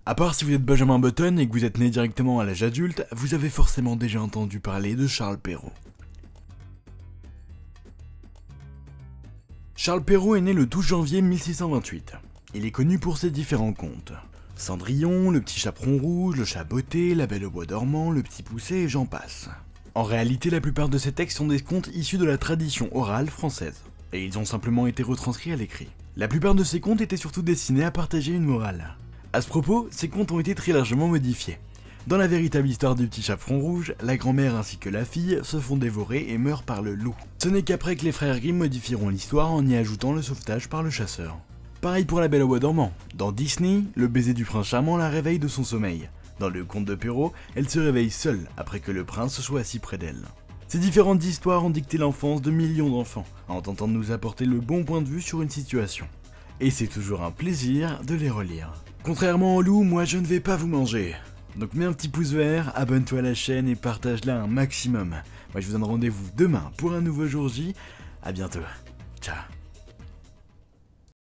À part si vous êtes Benjamin Button et que vous êtes né directement à l'âge adulte, vous avez forcément déjà entendu parler de Charles Perrault. Charles Perrault est né le 12 janvier 1628. Il est connu pour ses différents contes. Cendrillon, le petit chaperon rouge, le chat botté, la belle au bois dormant, le petit poucet et j'en passe. En réalité, la plupart de ces textes sont des contes issus de la tradition orale française, et ils ont simplement été retranscrits à l'écrit. La plupart de ces contes étaient surtout destinés à partager une morale. À ce propos, ces contes ont été très largement modifiés. Dans la véritable histoire du petit chaperon rouge, la grand-mère ainsi que la fille se font dévorer et meurent par le loup. Ce n'est qu'après que les frères Grimm modifieront l'histoire en y ajoutant le sauvetage par le chasseur. Pareil pour la Belle au bois dormant. Dans Disney, le baiser du prince charmant la réveille de son sommeil. Dans le conte de Perrault, elle se réveille seule après que le prince soit assis près d'elle. Ces différentes histoires ont dicté l'enfance de millions d'enfants, en tentant de nous apporter le bon point de vue sur une situation. Et c'est toujours un plaisir de les relire. Contrairement au loup, moi je ne vais pas vous manger. Donc mets un petit pouce vert, abonne-toi à la chaîne et partage-la un maximum. Moi je vous donne rendez-vous demain pour un nouveau jour J. A bientôt. Ciao.